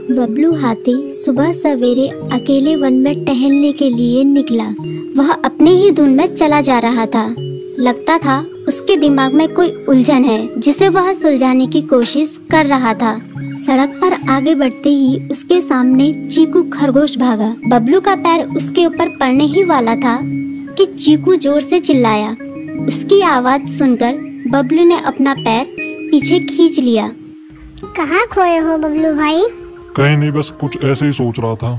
बबलू हाथी सुबह सवेरे अकेले वन में टहलने के लिए निकला। वह अपने ही धुन में चला जा रहा था। लगता था उसके दिमाग में कोई उलझन है जिसे वह सुलझाने की कोशिश कर रहा था। सड़क पर आगे बढ़ते ही उसके सामने चीकू खरगोश भागा। बबलू का पैर उसके ऊपर पड़ने ही वाला था कि चीकू जोर से चिल्लाया। उसकी आवाज सुनकर बबलू ने अपना पैर पीछे खींच लिया। कहाँ खोए हो बबलू भाई? कहीं नहीं, बस कुछ ऐसे ही सोच रहा था।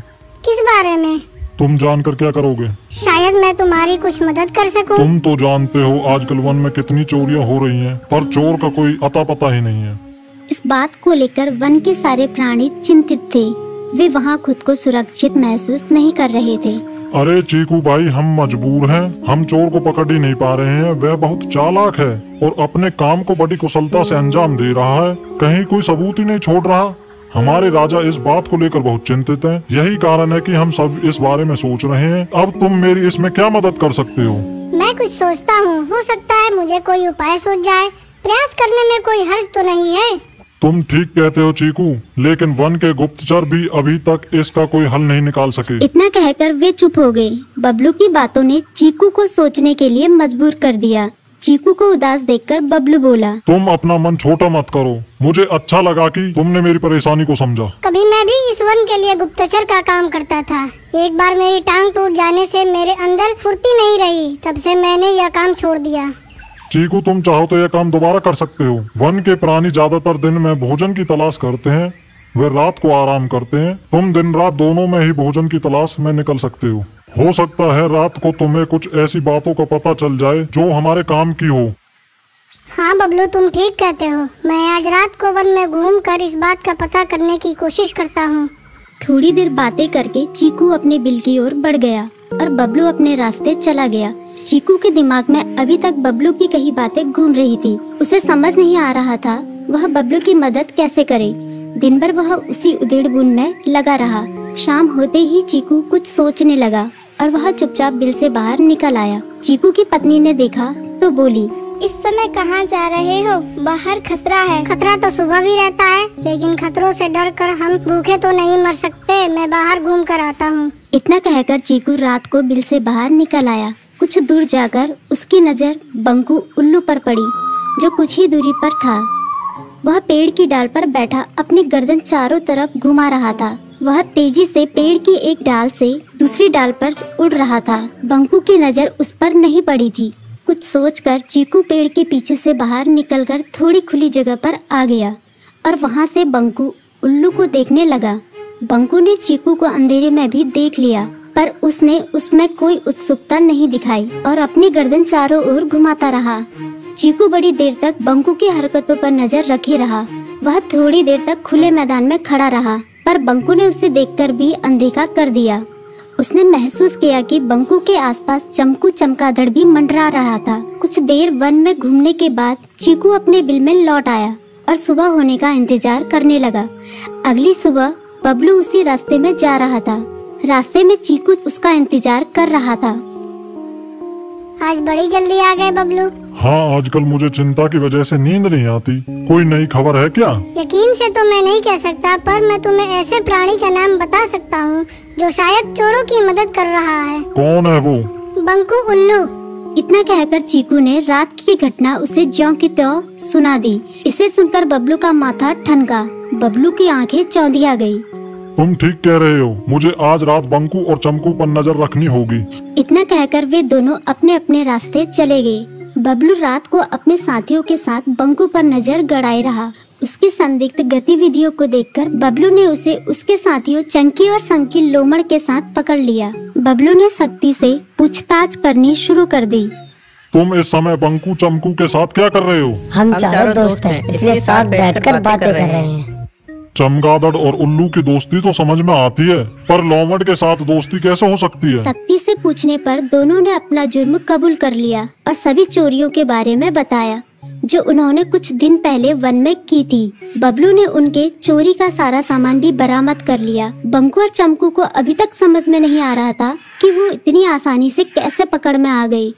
किस बारे में? तुम जानकर क्या करोगे? शायद मैं तुम्हारी कुछ मदद कर सकूं। तुम तो जानते हो आजकल वन में कितनी चोरियां हो रही हैं, पर चोर का कोई अता पता ही नहीं है। इस बात को लेकर वन के सारे प्राणी चिंतित थे। वे वहाँ खुद को सुरक्षित महसूस नहीं कर रहे थे। अरे चीकू भाई, हम मजबूर हैं। हम चोर को पकड़ ही नहीं पा रहे हैं। वह बहुत चालाक है और अपने काम को बड़ी कुशलता से अंजाम दे रहा है। कहीं कोई सबूत ही नहीं छोड़ रहा। हमारे राजा इस बात को लेकर बहुत चिंतित हैं। यही कारण है कि हम सब इस बारे में सोच रहे हैं। अब तुम मेरी इसमें क्या मदद कर सकते हो? मैं कुछ सोचता हूँ, हो सकता है मुझे कोई उपाय सूझ जाए। प्रयास करने में कोई हर्ज तो नहीं है। तुम ठीक कहते हो चीकू, लेकिन वन के गुप्तचर भी अभी तक इसका कोई हल नहीं निकाल सके। इतना कहकर वे चुप हो गए। बबलू की बातों ने चीकू को सोचने के लिए मजबूर कर दिया। चीकू को उदास देखकर बबलू बोला, तुम अपना मन छोटा मत करो। मुझे अच्छा लगा कि तुमने मेरी परेशानी को समझा। कभी मैं भी इस वन के लिए गुप्तचर का काम करता था। एक बार मेरी टांग टूट जाने से मेरे अंदर फुर्ती नहीं रही। तब से मैंने यह काम छोड़ दिया। चीकू, तुम चाहो तो यह काम दोबारा कर सकते हो। वन के प्राणी ज्यादातर दिन में भोजन की तलाश करते हैं, वे रात को आराम करते हैं। तुम दिन रात दोनों में ही भोजन की तलाश में निकल सकते हो सकता है रात को तुम्हें कुछ ऐसी बातों का पता चल जाए जो हमारे काम की हो। हाँ बबलू, तुम ठीक कहते हो। मैं आज रात को वन में घूमकर इस बात का पता करने की कोशिश करता हूँ। थोड़ी देर बातें करके चीकू अपने बिल की ओर बढ़ गया और बबलू अपने रास्ते चला गया। चीकू के दिमाग में अभी तक बबलू की कई बातें घूम रही थी। उसे समझ नहीं आ रहा था वह बबलू की मदद कैसे करे। दिन भर वह उसी उधेड़-बुन में लगा रहा। शाम होते ही चीकू कुछ सोचने लगा और वह चुपचाप बिल से बाहर निकल आया। चीकू की पत्नी ने देखा तो बोली, इस समय कहाँ जा रहे हो? बाहर खतरा है। खतरा तो सुबह भी रहता है, लेकिन खतरों से डरकर हम भूखे तो नहीं मर सकते। मैं बाहर घूम कर आता हूँ। इतना कहकर चीकू रात को बिल से बाहर निकल आया। कुछ दूर जाकर उसकी नजर बंकू उल्लू पर पड़ी, जो कुछ ही दूरी पर था। वह पेड़ की डाल पर बैठा अपनी गर्दन चारों तरफ घुमा रहा था। वह तेजी से पेड़ की एक डाल से दूसरी डाल पर उड़ रहा था। बंकू की नजर उस पर नहीं पड़ी थी। कुछ सोचकर चीकू पेड़ के पीछे से बाहर निकलकर थोड़ी खुली जगह पर आ गया और वहां से बंकू उल्लू को देखने लगा। बंकू ने चीकू को अंधेरे में भी देख लिया, पर उसने उसमें कोई उत्सुकता नहीं दिखाई और अपनी गर्दन चारों ओर घुमाता रहा। चीकू बड़ी देर तक बंकू की हरकतों पर नजर रखे रहा। वह थोड़ी देर तक खुले मैदान में खड़ा रहा, पर बंकू ने उसे देखकर भी अनदेखा कर दिया। उसने महसूस किया कि बंकू के आसपास चमकू चमगादड़ भी मंडरा रहा था। कुछ देर वन में घूमने के बाद चीकू अपने बिल में लौट आया और सुबह होने का इंतजार करने लगा। अगली सुबह बबलू उसी रास्ते में जा रहा था। रास्ते में चीकू उसका इंतजार कर रहा था। आज बड़ी जल्दी आ गए बबलू। हाँ, आजकल मुझे चिंता की वजह से नींद नहीं आती। कोई नई खबर है क्या? यकीन से तो मैं नहीं कह सकता, पर मैं तुम्हें ऐसे प्राणी का नाम बता सकता हूँ जो शायद चोरों की मदद कर रहा है। कौन है वो? बंकू उल्लू। इतना कहकर चीकू ने रात की घटना उसे ज्यों की त्यों सुना दी। इसे सुनकर बबलू का माथा ठनका। बबलू की आंखें चौंधिया गई। तुम ठीक कह रहे हो। मुझे आज रात बंकू और चमकू पर नजर रखनी होगी। इतना कहकर वे दोनों अपने अपने रास्ते चले गए। बबलू रात को अपने साथियों के साथ बंकू पर नजर गड़ाए रहा। उसकी संदिग्ध गतिविधियों को देखकर बबलू ने उसे उसके साथियों चंकी और संकी लोमड़ के साथ पकड़ लिया। बबलू ने सख्ती से पूछताछ करनी शुरू कर दी। तुम इस समय बंकू चमकू के साथ क्या कर रहे हो? हम चारों दोस्त हैं, इसलिए साथ बैठकर बातें कर रहे हैं। चमगादड़ और उल्लू की दोस्ती तो समझ में आती है, पर लोमड़ के साथ दोस्ती कैसे हो सकती है? सख्ती से पूछने पर दोनों ने अपना जुर्म कबूल कर लिया और सभी चोरियों के बारे में बताया जो उन्होंने कुछ दिन पहले वन में की थी। बबलू ने उनके चोरी का सारा सामान भी बरामद कर लिया। बंकू और चमकू को अभी तक समझ में नहीं आ रहा था कि वो इतनी आसानी से कैसे पकड़ में आ गई।